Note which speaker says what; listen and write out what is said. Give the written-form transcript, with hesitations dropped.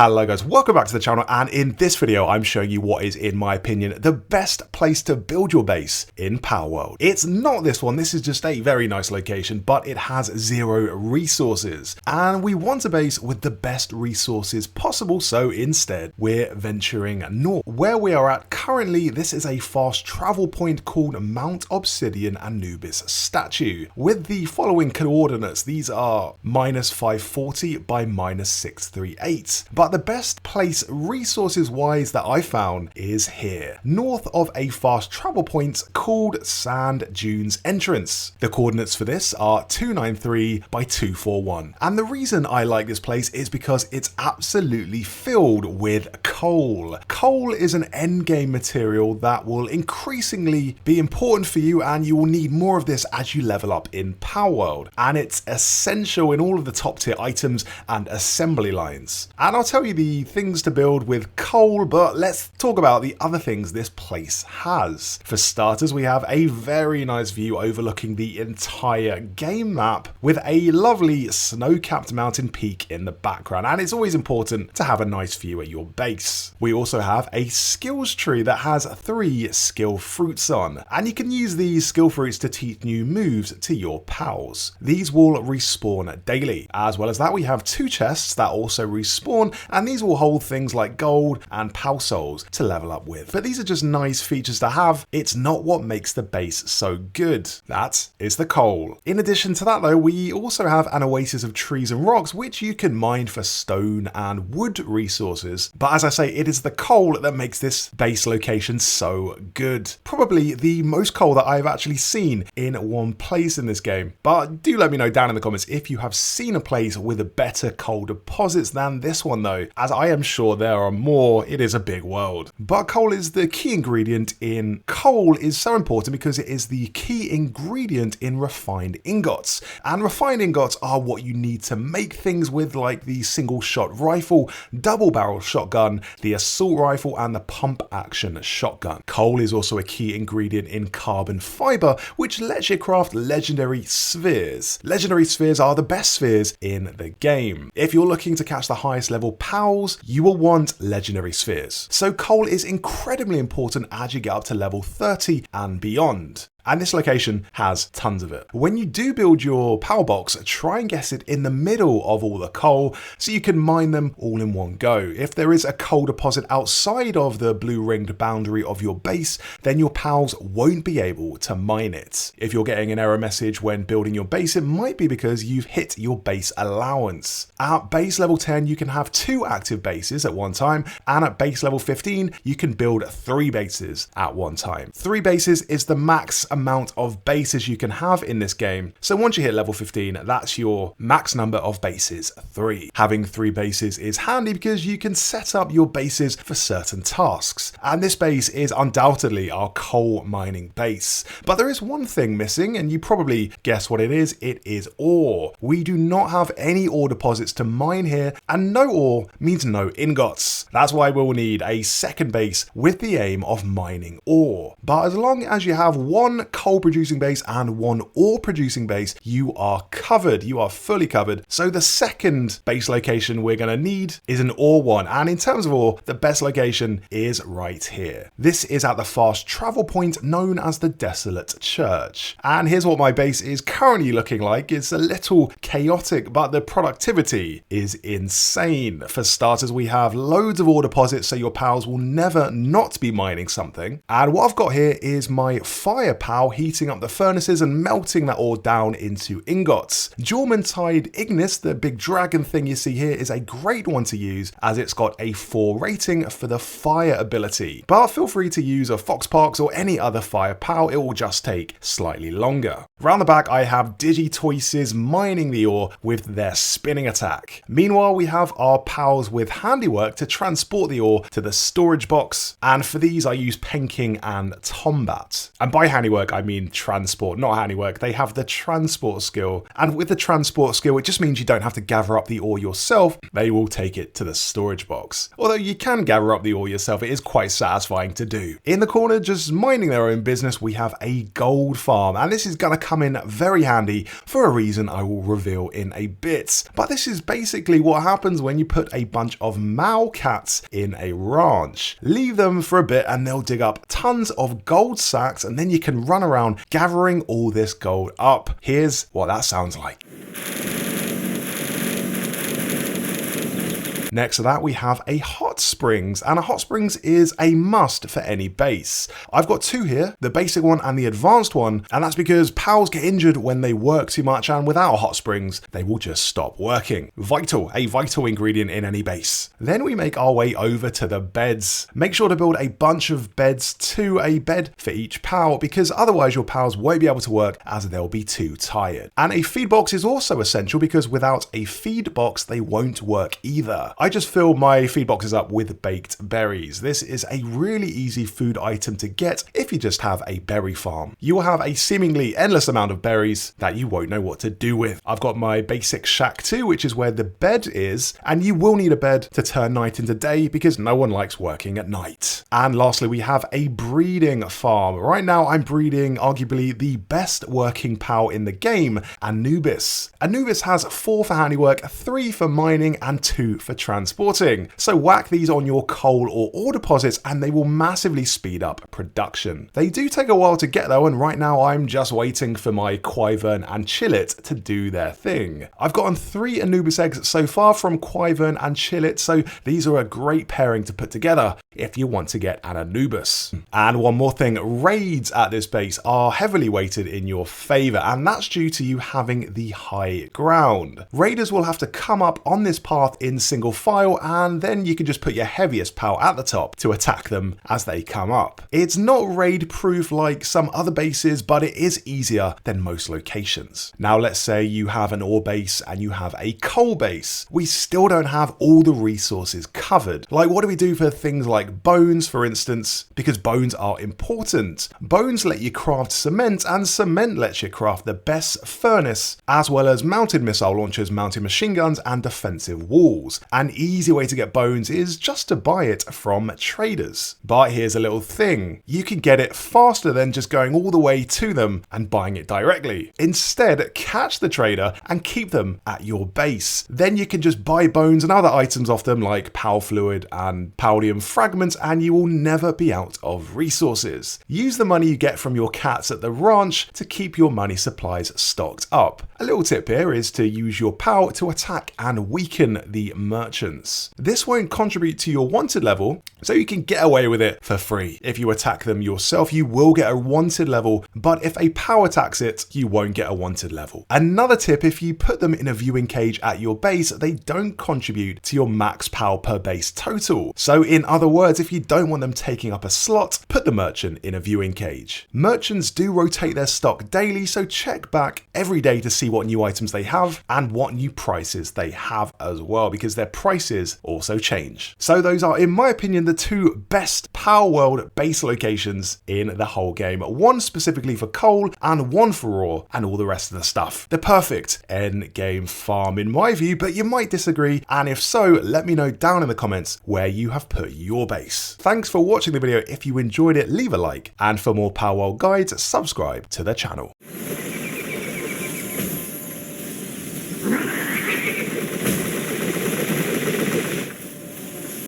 Speaker 1: Hello guys, welcome back to the channel, and in this video I'm showing you what is, in my opinion, the best place to build your base in Palworld. It's not this one, this is just a very nice location, but it has 0 resources. And we want a base with the best resources possible, so instead we're venturing north. Where we are at currently, this is a fast travel point called Mount Obsidian Anubis Statue, with the following coordinates. These are -540 by -638. But the best place resources wise that I found is here, north of a fast travel point called Sand Dunes Entrance. The coordinates for this are 293 by 241. And the reason I like this place is because it's absolutely filled with coal. Coal is an endgame material that will increasingly be important for you, and you will need more of this as you level up in Palworld. And it's essential in all of the top tier items and assembly lines. And I'll tell you the things to build with coal, but let's talk about the other things this place has. For starters, we have a very nice view overlooking the entire game map with a lovely snow-capped mountain peak in the background, and it's always important to have a nice view at your base. We also have a skills tree that has 3 skill fruits on, and you can use these skill fruits to teach new moves to your pals. These will respawn daily. As well as that, we have 2 chests that also respawn, and these will hold things like gold and pal souls to level up with. But these are just nice features to have. It's not what makes the base so good. That is the coal. In addition to that though, we also have an oasis of trees and rocks which you can mine for stone and wood resources. But as I say, it is the coal that makes this base location so good. Probably the most coal that I've actually seen in one place in this game. But do let me know down in the comments if you have seen a place with a better coal deposits than this one though, as I am sure there are more. It is a big world. But coal is the key ingredient in... Coal is so important because it is the key ingredient in refined ingots. And refined ingots are what you need to make things with, like the single shot rifle, double barrel shotgun, the assault rifle, and the pump action shotgun. Coal is also a key ingredient in carbon fiber, which lets you craft legendary spheres. Legendary spheres are the best spheres in the game. If you're looking to catch the highest level pals, you will want legendary spheres. So coal is incredibly important as you get up to level 30 and beyond. And this location has tons of it. When you do build your power box, try and get it in the middle of all the coal so you can mine them all in one go. If there is a coal deposit outside of the blue ringed boundary of your base, then your pals won't be able to mine it. If you're getting an error message when building your base, it might be because you've hit your base allowance. At base level 10, you can have 2 active bases at one time, and at base level 15, you can build 3 bases at one time. 3 bases is the max amount of bases you can have in this game. So once you hit level 15, that's your max number of bases, 3. Having 3 bases is handy because you can set up your bases for certain tasks. And this base is undoubtedly our coal mining base. But there is one thing missing, and you probably guess what it is. It is ore. We do not have any ore deposits to mine here, and no ore means no ingots. That's why we'll need a second base with the aim of mining ore. But as long as you have 1 coal producing base and 1 ore producing base, you are covered. You are fully covered. So the second base location we're going to need is an ore one. And in terms of ore, the best location is right here. This is at the fast travel point known as the Desolate Church. And here's what my base is currently looking like. It's a little chaotic, but the productivity is insane. For starters, we have loads of ore deposits, so your pals will never not be mining something. And what I've got here is my fire pal heating up the furnaces and melting that ore down into ingots. Jormuntide Ignis, the big dragon thing you see here, is a great one to use as it's got a 4 rating for the fire ability. But feel free to use a Foxparks or any other fire pal, it will just take slightly longer. Round the back I have Digitoises mining the ore with their spinning attack. Meanwhile, we have our pals with handiwork to transport the ore to the storage box, and for these I use Penking and Tombat. And by handiwork handiwork, I mean transport, not handiwork. They have the transport skill. And with the transport skill, it just means you don't have to gather up the ore yourself. They will take it to the storage box. Although you can gather up the ore yourself, it is quite satisfying to do. In the corner, just minding their own business, we have a gold farm. And this is going to come in very handy for a reason I will reveal in a bit. But this is basically what happens when you put a bunch of Mao cats in a ranch. Leave them for a bit and they'll dig up tons of gold sacks, and then you can run around gathering all this gold up. Here's what that sounds like. Next to that, we have a hot springs, and a hot springs is a must for any base. I've got two here, the basic one and the advanced one, and that's because pals get injured when they work too much, and without hot springs, they will just stop working. A vital ingredient in any base. Then we make our way over to the beds. Make sure to build a bunch of beds to a bed for each pal, because otherwise your pals won't be able to work as they'll be too tired. And a feed box is also essential, because without a feed box, they won't work either. I just fill my feed boxes up with baked berries. This is a really easy food item to get if you just have a berry farm. You will have a seemingly endless amount of berries that you won't know what to do with. I've got my basic shack too, which is where the bed is, and you will need a bed to turn night into day because no one likes working at night. And lastly, we have a breeding farm. Right now I'm breeding arguably the best working pal in the game, Anubis. Anubis has 4 for handiwork, 3 for mining, and 2 for transporting. So whack these on your coal or ore deposits and they will massively speed up production. They do take a while to get though, and right now I'm just waiting for my Quivern and Chillet to do their thing. I've gotten 3 Anubis eggs so far from Quivern and Chillet, so these are a great pairing to put together if you want to get an Anubis. And one more thing, raids at this base are heavily weighted in your favor, and that's due to you having the high ground. Raiders will have to come up on this path in single file, and then you can just put your heaviest pal at the top to attack them as they come up. It's not raid proof like some other bases, but it is easier than most locations. Now let's say you have an ore base and you have a coal base. We still don't have all the resources covered. Like, what do we do for things like bones, for instance? Because bones are important. Bones let you craft cement, and cement lets you craft the best furnace, as well as mounted missile launchers, mounted machine guns, and defensive walls. An easy way to get bones is just to buy it from traders. But here's a little thing. You can get it faster than just going all the way to them and buying it directly. Instead, catch the trader and keep them at your base. Then you can just buy bones and other items off them like power fluid and paldium fragments, and you will never be out of resources. Use the money you get from your cats at the ranch to keep your money supplies stocked up. A little tip here is to use your PAL to attack and weaken the merchants. This won't contribute to your wanted level, so you can get away with it for free. If you attack them yourself, you will get a wanted level, but if a PAL attacks it, you won't get a wanted level. Another tip, if you put them in a viewing cage at your base, they don't contribute to your max PAL per base total. So in other words, if you don't want them taking up a slot, put the merchant in a viewing cage. Merchants do rotate their stock daily, so check back every day to see what new items they have and what new prices they have as well, because their prices also change. So those are, in my opinion, the 2 best PALWORLD base locations in the whole game. One specifically for coal and one for ore and all the rest of the stuff. The perfect end game farm in my view, but you might disagree, and if so, let me know down in the comments where you have put your base. Thanks for watching the video. If you enjoyed it, leave a like, and for more PALWORLD guides, subscribe to the channel.